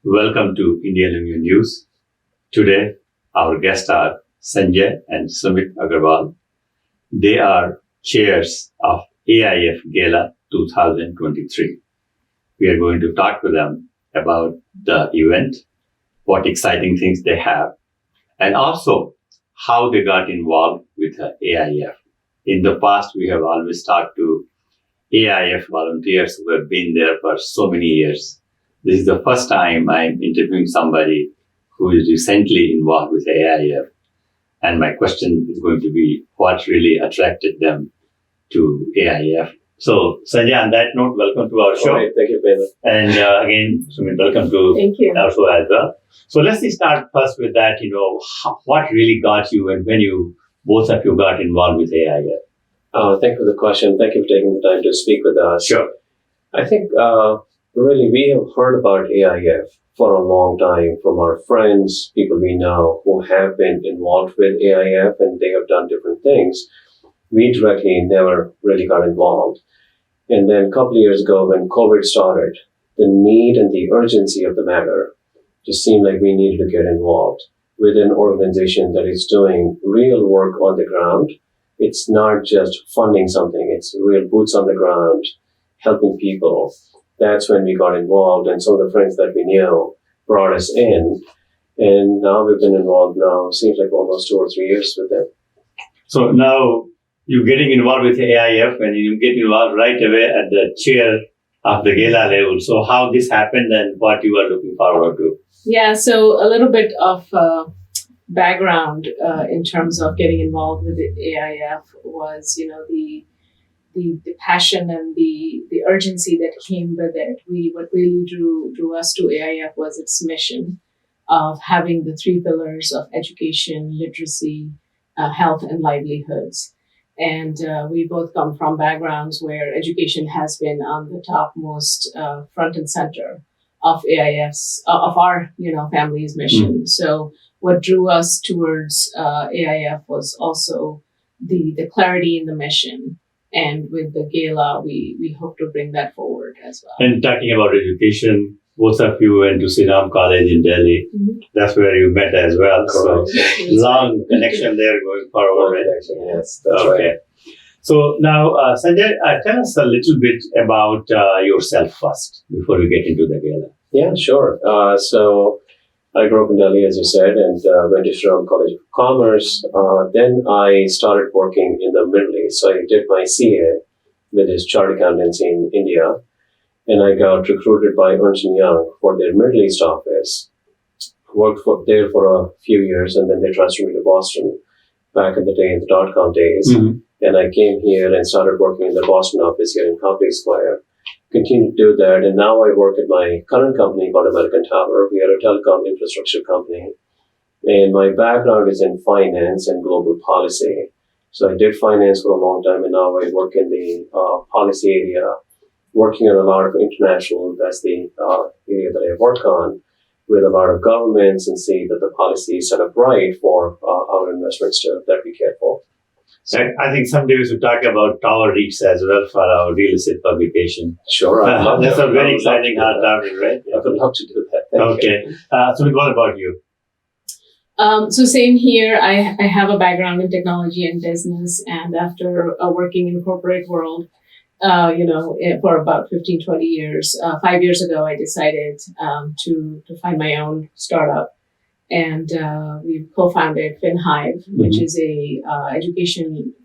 Welcome to Indian Union News. Today, our guests are Sanjay and Sumit Agarwal. They are chairs of AIF Gala 2023. We are going to talk to them about the event, what exciting things they have, and also how they got involved with the AIF. In the past, we have always talked to AIF volunteers who have been there for so many years. This is the first time I'm interviewing somebody who is recently involved with AIF. And my question is going to be what really attracted them to AIF. So, Sanjay, on that note, welcome to our show. All right, thank you, Pedro. And again, Sumit, welcome to Thank you. our show as well. So let's start first with that, what really got you and when both of you got involved with AIF? Thank you for the question. Thank you for taking the time to speak with us. Sure. I think really we have heard about AIF for a long time from our friends, people we know who have been involved with AIF and they have done different things. We directly never really got involved. And then a couple of years ago when COVID started, the need and the urgency of the matter just seemed like we needed to get involved with an organization that is doing real work on the ground. It's not just funding something, it's real boots on the ground, helping people. That's when we got involved, and some of the friends that we knew brought us in. And now we've been involved seems like almost 2 or 3 years with them. So now you're getting involved with AIF and you get involved right away at the chair of the gala level. So how this happened and what you are looking forward to? Yeah, so a little bit of background in terms of getting involved with the AIF was, the passion and the urgency that came with it. What really drew us to AIF was its mission of having the 3 pillars of education, literacy, health, and livelihoods. And we both come from backgrounds where education has been on the topmost front and center of AIF's, of our, family's mission. So what drew us towards AIF was also the clarity in the mission. And with the gala, we hope to bring that forward as well. And talking about education, both of you went to Siram College in Delhi. Mm-hmm. That's where you met as well. Correct. So long connection there going forward. Right? Yes, that's right. So now, Sanjay, tell us a little bit about yourself first before we get into the gala. Yeah, sure. So I grew up in Delhi, as you said, and went to Shriram College of Commerce. Then I started working in the Middle East. So I did my CA with his chartered accountants in India, and I got recruited by Ernst & Young for their Middle East office. Worked there for a few years, and then they transferred me to Boston back in the day, in the .com days. Mm-hmm. And I came here and started working in the Boston office here in Copley Square. Continued to do that, and now I work at my current company called American Tower. We are a telecom infrastructure company, and my background is in finance and global policy. So I did finance for a long time, and now I work in the policy area, working on a lot of international. That's the area that I work on with a lot of governments and see that the policy is set up right for our investments that we care for. So I think someday we should talk about tower REITs as well for our real estate publication. Sure. That's a very exciting hard topic, right? I would love to do that. Thank you. Okay. So what about you? So same here. I have a background in technology and business, and after working in corporate world, for about 15, 20 years, 5 years ago, I decided to find my own startup. And we co-founded FinHive, which is a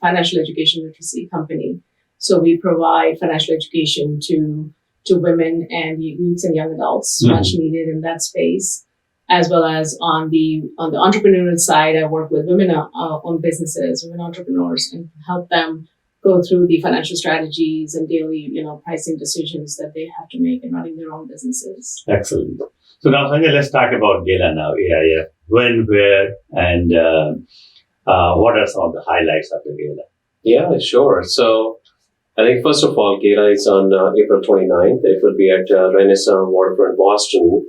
financial education literacy company. So we provide financial education to women and youths and young adults, much needed in that space, as well as on the entrepreneurial side. I work with women-owned businesses, women entrepreneurs, and help them go through the financial strategies and daily, pricing decisions that they have to make in running their own businesses. Excellent. So now, Sanjay, let's talk about gala now. AIF. When, where, and what are some of the highlights of the gala? Yeah, sure. So I think first of all, gala is on April 29th. It will be at Renaissance Waterfront, Boston.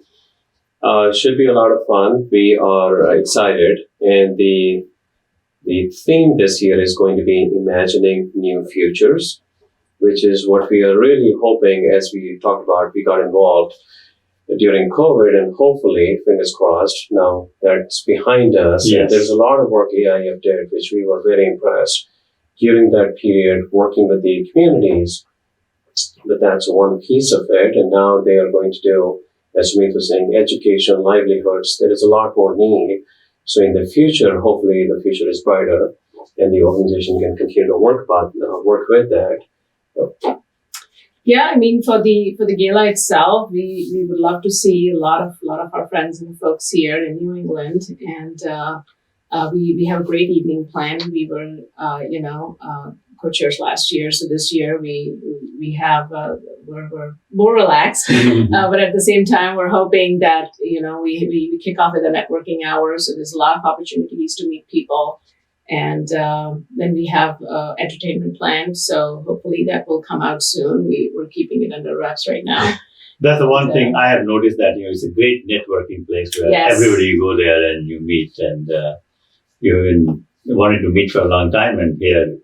Should be a lot of fun. We are excited, and the theme this year is going to be imagining new futures, which is what we are really hoping. As we talked about, we got involved. during COVID, and hopefully, fingers crossed, now that's behind us. Yes. And there's a lot of work AIF did, which we were very impressed during that period, working with the communities. But that's one piece of it, and now they are going to do, as Sumit was saying, education, livelihoods. There is a lot more need. So in the future, hopefully, the future is brighter, and the organization can continue to work with that. Yeah, I mean, for the gala itself, we would love to see a lot of our friends and folks here in New England, and we have a great evening planned. We were co-chairs last year, so this year we have we're more relaxed, but at the same time we're hoping that we kick off with the networking hours, so there's a lot of opportunities to meet people. And then we have entertainment planned, so hopefully that will come out soon. We're keeping it under wraps right now. That's the one thing I have noticed, that it's a great networking place where Yes. everybody, you go there and you meet, and you've been wanting to meet for a long time, and here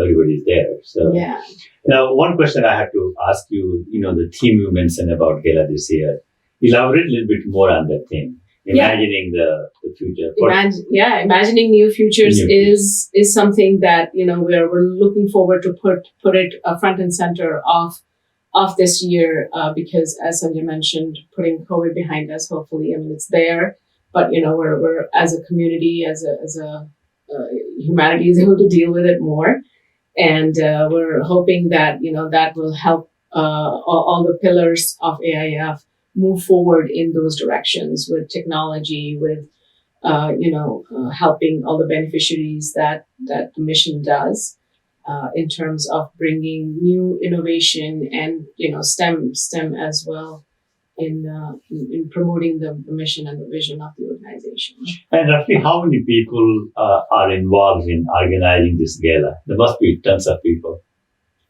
everybody's there. So Yeah. now, one question I have to ask you, the theme you mentioned about Gala this year, elaborate a little bit more on that theme. Imagining the future. Imagining new futures New is something that we're looking forward to put it front and center of this year because, as Sanjay mentioned, putting COVID behind us. Hopefully, I mean it's there, but we're as a community, as a humanity is able to deal with it more, and we're hoping that that will help all the pillars of AIF move forward in those directions with technology, with helping all the beneficiaries that the mission does in terms of bringing new innovation and STEM as well in promoting the mission and the vision of the organization. And roughly how many people are involved in organizing this gala? There must be tons of people.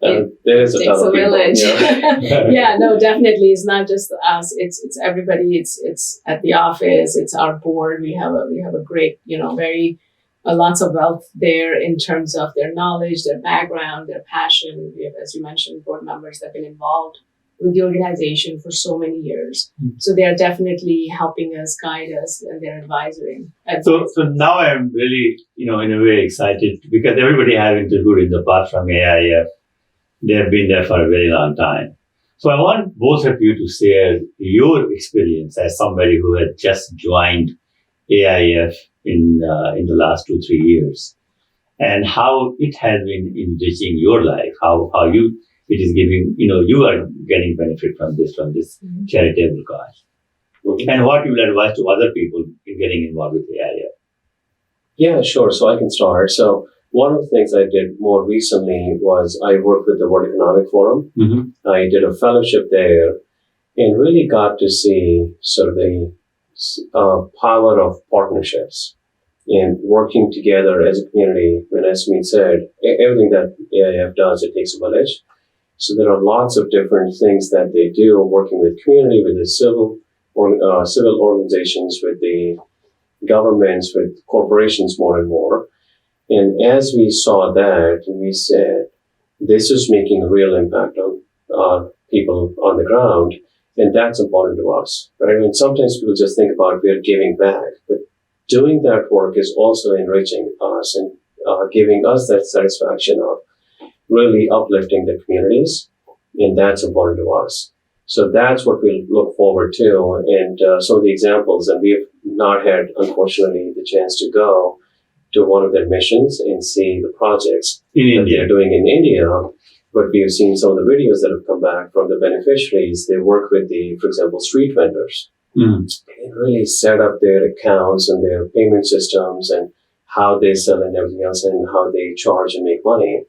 There is a Takes ton a of people. village. Yeah. Yeah, no, definitely. It's not just us. It's everybody. It's at the office. It's our board. We have a great, very lots of wealth there in terms of their knowledge, their background, their passion. We have, as you mentioned, board members that have been involved with the organization for so many years. So they are definitely helping us, guide us, and they're advising. So now I'm really, in a way excited because everybody I have interviewed in the past from AIF, they have been there for a very long time. So I want both of you to share your experience as somebody who had just joined AIF in the last 2-3 years, and how it has been enriching your life, how it is giving, you are getting benefit from this charitable cause. Mhm. And what you will advise to other people in getting involved with AIF. Yeah, sure. So I can start. So one of the things I did more recently was I worked with the World Economic Forum. Mm-hmm. I did a fellowship there and really got to see sort of the power of partnerships and working together as a community. And as Sumit said, everything that AIF does, it takes a village. So there are lots of different things that they do, working with community, with the civil organizations, with the governments, with corporations more and more. And as we saw that, we said, this is making a real impact on people on the ground, and that's important to us, right? I mean, sometimes people just think about we are giving back, but doing that work is also enriching us and giving us that satisfaction of really uplifting the communities, and that's important to us. So that's what we look forward to, and some of the examples, and we've not had, unfortunately, the chance to go to one of their missions and see the projects that they're doing in India. But we have seen some of the videos that have come back from the beneficiaries. They work with for example, street vendors and really set up their accounts and their payment systems and how they sell and everything else and how they charge and make money.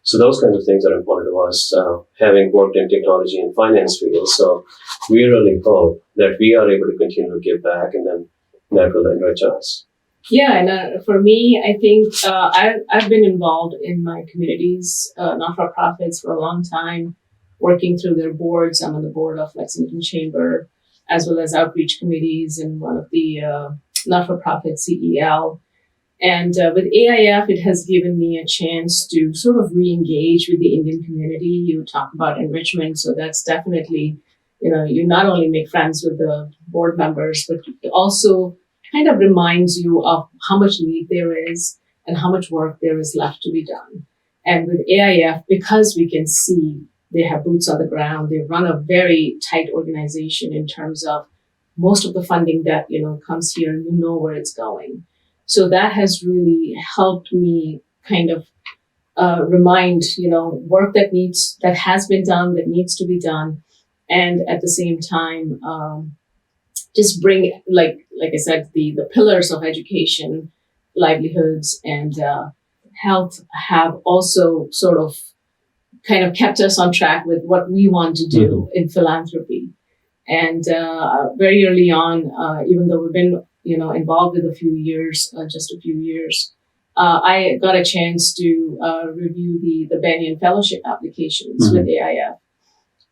So those kinds of things are important to us, having worked in technology and finance fields. So we really hope that we are able to continue to give back, and then that will enrich us. Yeah, and for me, I think I've been involved in my communities, not-for-profits for a long time, working through their boards. I'm on the board of Lexington Chamber, as well as outreach committees in one of the not-for-profit CEL. And with AIF, it has given me a chance to sort of re-engage with the Indian community. You talk about enrichment, so that's definitely you not only make friends with the board members, but it also kind of reminds you of how much need there is and how much work there is left to be done. And with AIF, because we can see they have boots on the ground, they run a very tight organization in terms of most of the funding that, comes here, and where it's going. So that has really helped me kind of remind, work that has been done, that needs to be done. And at the same time, just bring, like I said, the pillars of education, livelihoods, and health have also sort of kind of kept us on track with what we want to do in philanthropy. And very early on, even though we've been, involved with just a few years, I got a chance to review the Banyan Fellowship applications with AIF.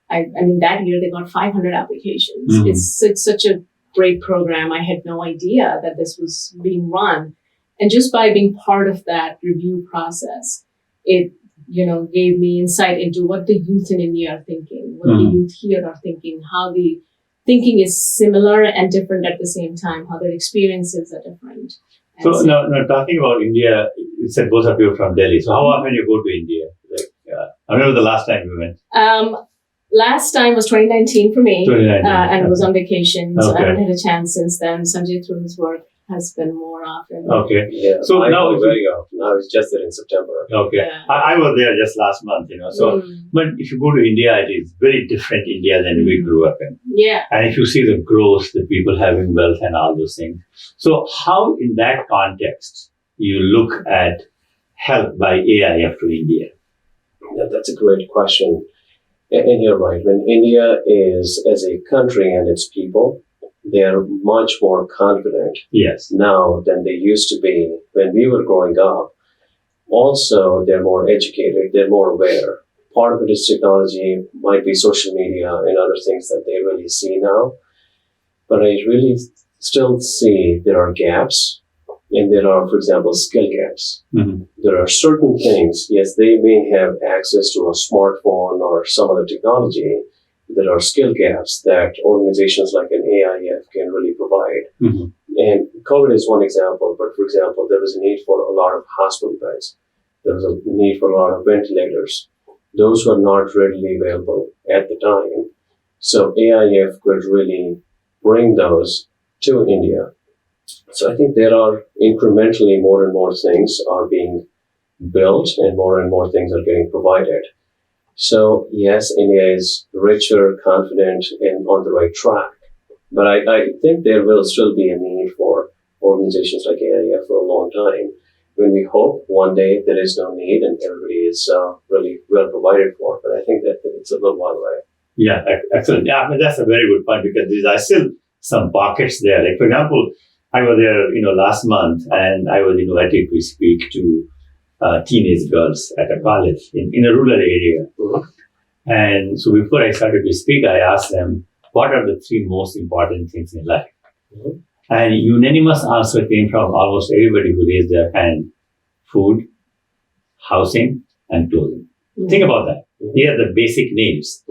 I mean, that year they got 500 applications. It's such a great program. I had no idea that this was being run. And just by being part of that review process, it, gave me insight into what the youth in India are thinking, what the youth here are thinking, how the thinking is similar and different at the same time, how their experiences are different. So now talking about India, you said both of you are from Delhi. So how often you go to India? I remember the last time you went. Last time was 2019 for me, 2019. And it was on vacation. So Okay. I haven't had a chance since then. Sanjay, through his work, has been more often. Okay. Yeah, So I now go if very often. I was just there in September. Okay. Yeah. I was there just last month, So, but if you go to India, it is very different India than we grew up in. Yeah. And if you see the growth, the people having wealth and all those things. So how in that context you look at help by AIF to India? Yeah, that's a great question. And you're right. When India is, as a country and its people, they are much more confident Yes. now than they used to be when we were growing up. Also, they're more educated, they're more aware. Part of it is technology, might be social media and other things that they really see now. But I really still see there are gaps, and there are, for example, skill gaps. There are certain things, yes, they may have access to a smartphone or some other technology. There are skill gaps that organizations like an AIF can really provide. And COVID is one example, but for example, there was a need for a lot of hospital beds. There was a need for a lot of ventilators. Those were not readily available at the time. So AIF could really bring those to India. So I think there are incrementally more and more things are being built and more things are getting provided. So yes, India is richer, confident, and on the right track. But I think there will still be a need for organizations like AIF for a long time. When we hope one day there is no need and everybody is really well provided for. But I think that it's a little while away. Yeah, excellent. Yeah, I mean, that's a very good point because there are still some pockets there. Like, for example, I was there, last month, and I was invited to speak to teenage girls at a college in a rural area. And so before I started to speak, I asked them, what are the three most important things in life? And unanimous answer came from almost everybody who raised their hand: food, housing, and clothing. Think about that. Here are the basic needs.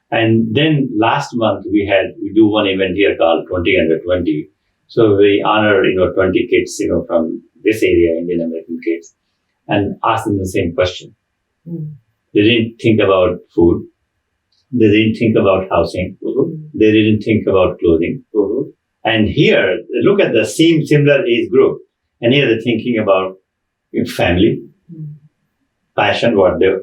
And then last month we do one event here called 20 Under 20. So we honor, 20 kids, from this area, Indian American kids, and ask them the same question. They didn't think about food. They didn't think about housing. They didn't think about clothing. And here, look at the same similar age group. And here they're thinking about family, passion, what their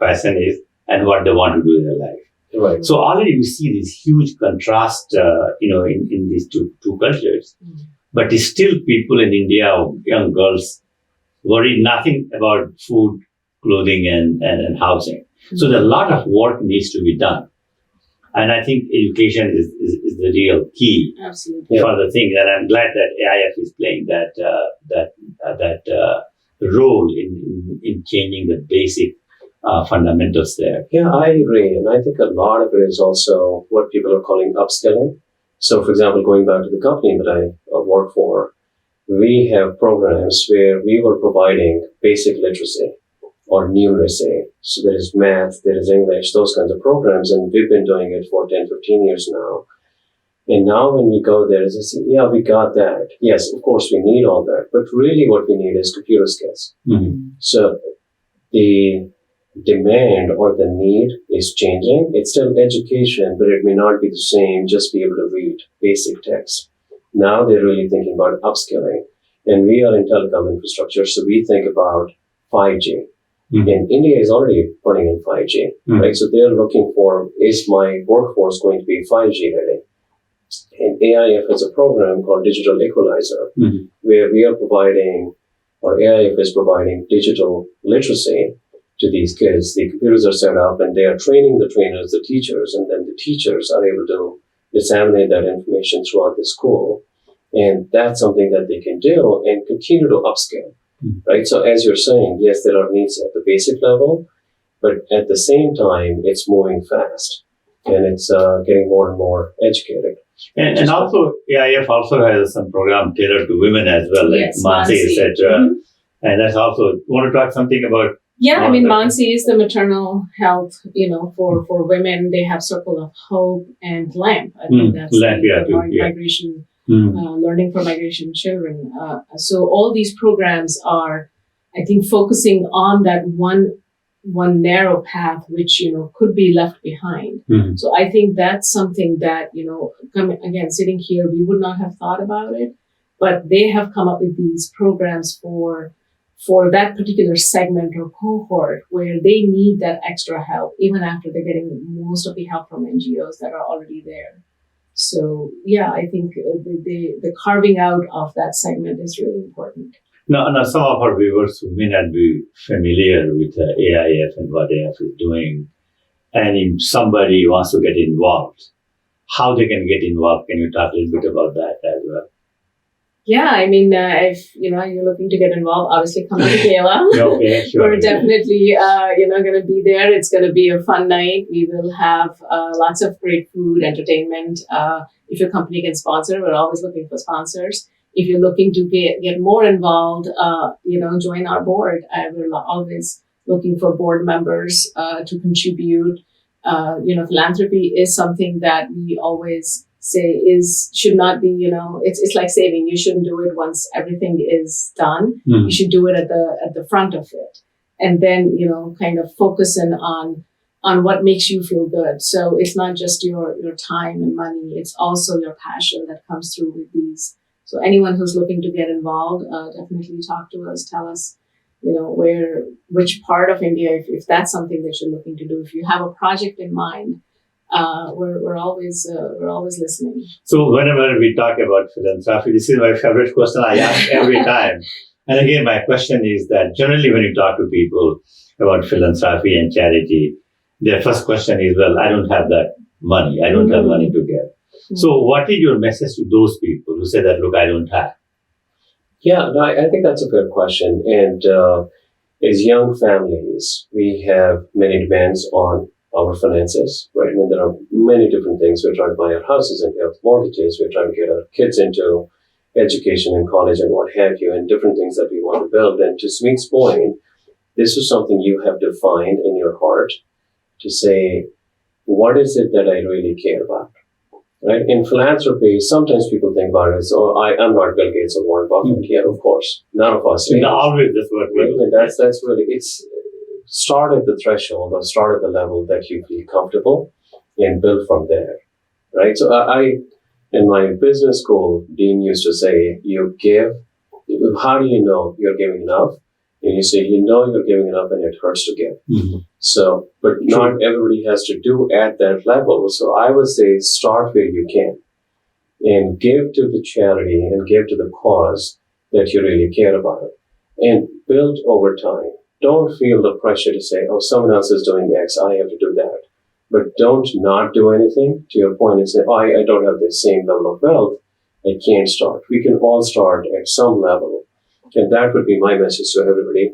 passion is, and what they want to do in their life. Right. So already we see this huge contrast, in these two cultures. But still people in India, young girls, worry nothing about food, clothing, and housing. So a lot of work needs to be done. And I think education is the real key Absolutely. for the thing. And I'm glad that AIF is playing that role in changing the basic fundamentals there. Yeah, I agree. And I think a lot of it is also what people are calling upskilling. So, for example, going back to the company that I work for, we have programs where we were providing basic literacy or numeracy. So there is math, there is English, those kinds of programs, and we've been doing it for 10, 15 years now. And now when we go there, it's just, yeah, we got that. Yes, of course we need all that, but really what we need is computer skills. So the demand or the need is changing. It's still education, but it may not be the same, just be able to read basic text. Now they're really thinking about upskilling. And we are in telecom infrastructure, so we think about 5G. And India is already putting in 5G, right? So they're looking for, is my workforce going to be 5G ready? And AIF has a program called Digital Equalizer, where we are providing, or AIF is providing digital literacy to these kids. The computers are set up and they are training the trainers, the teachers, and then the teachers are able to disseminate that information throughout the school. And that's something that they can do and continue to upscale, right? So as you're saying, yes, there are needs at the basic level, but at the same time, it's moving fast and it's getting more and more educated. And also, AIF also has some program tailored to women as well, like Yes, Mansi, Mansi. etc. And that's also, want to talk something about? Yeah, I mean, Mansi is the maternal health, for women. They have Circle of Hope and LAMP. I think that's LAMP, yeah, too, migration, learning for migration children. So all these programs are, I think, focusing on that one narrow path, which, could be left behind. So I think that's something that, again, sitting here, we would not have thought about it, but they have come up with these programs for that particular segment or cohort where they need that extra help, even after they're getting most of the help from NGOs that are already there. So yeah, I think the carving out of that segment is really important. Now, some of our viewers who may not be familiar with AIF and what AIF is doing, and if somebody wants to get involved, how they can get involved? Can you talk a little bit about that as well? Yeah, I mean, if you're looking to get involved, obviously come to the gala. Okay, sure. We're definitely, going to be there. It's going to be a fun night. We will have lots of great food, entertainment. If your company can sponsor, we're always looking for sponsors. If you're looking to get more involved, join our board. We're always looking for board members to contribute. Philanthropy is something that we always say should not be, it's like saving. You shouldn't do it once everything is done. You should do it at the front of it, and then kind of focusing on what makes you feel good. So it's not just your time and money; it's also your passion that comes through with these. So anyone who's looking to get involved, definitely talk to us. Tell us, which part of India, if that's something that you're looking to do. If you have a project in mind, we're always listening. So whenever we talk about philanthropy, this is my favorite question I ask every time. And again, my question is that generally when you talk to people about philanthropy and charity, their first question is, well, I don't have that money. I don't have money to give. So what is your message to those people who say that, look, I don't have? Yeah, no, I think that's a good question. And as young families, we have many demands on our finances, right? I mean, there are many different things. We're trying to buy our houses and pay off mortgages. We're trying to get our kids into education and college and what have you, and different things that we want to build. And to Smeet's point, this is something you have to find in your heart to say, what is it that I really care about? Right? In philanthropy, sometimes people think about it as, I'm not Bill Gates or Warren Buffett. Yeah, of course. None of us. Always that's what we do. That's really, it's start at the threshold or start at the level that you feel comfortable and build from there. Right? So I in my business school, Dean used to say, you give, how do you know you're giving enough? And you say, you're giving enough and it hurts to give. So, but not everybody has to do at that level. So I would say start where you can and give to the charity and give to the cause that you really care about and build over time. Don't feel the pressure to say, someone else is doing X, I have to do that. But don't not do anything to your point and say, I don't have the same level of wealth. I can't start. We can all start at some level. And that would be my message to everybody.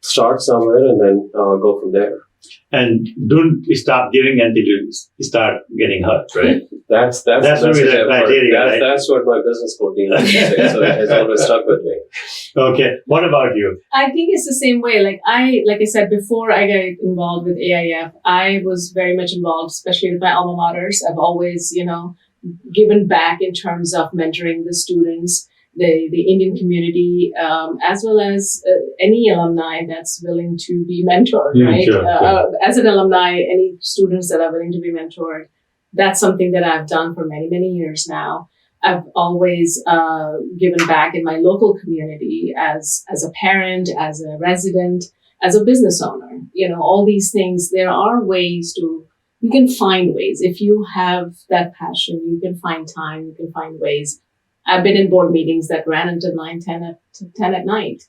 Start somewhere and then go from there. And don't stop giving until you start getting hurt, right? That's That's the really message the I've heard. criteria, right? That's what my business school team used to say, so it has always stuck with me. Okay. What about you? I think it's the same way. Like I said, before I got involved with AIF, I was very much involved, especially with my alma maters. I've always, given back in terms of mentoring the students, the Indian community, as well as any alumni that's willing to be mentored, right? Sure. As an alumni, any students that are willing to be mentored, that's something that I've done for many, many years now. I've always given back in my local community as a parent, as a resident, as a business owner. All these things, there are ways you can find ways. If you have that passion, you can find time, you can find ways. I've been in board meetings that ran until 9, 10 at night.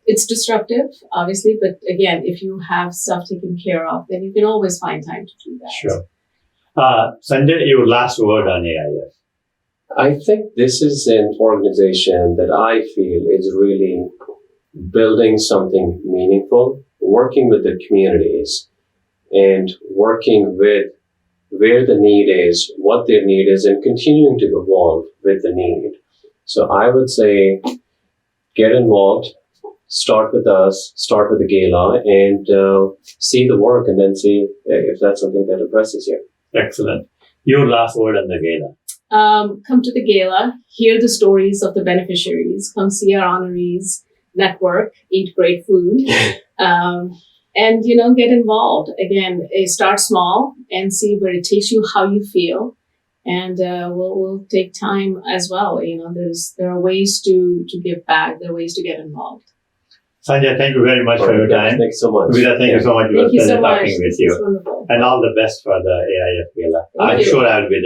It's disruptive, obviously, but again, if you have stuff taken care of, then you can always find time to do that. Sure. Sanjay, your last word on AIF. I think this is an organization that I feel is really building something meaningful, working with the communities and working with where the need is, what their need is, and continuing to evolve with the need. So I would say get involved, start with us, start with the gala, and see the work and then see if that's something that impresses you. Excellent. Your last word on the gala. Come to the gala, hear the stories of the beneficiaries, come see our honorees, network, eat great food, and get involved. Again, start small and see where it takes you, how you feel, and we'll take time as well. There are ways to give back. There are ways to get involved. Sanjay, thank you very much for your time. Thanks so much. Vida, thank you so much. It was Thank you a pleasure so much. talking with This you. is wonderful. And all the best for the AIF gala. Thank I'm you. sure I'll be there.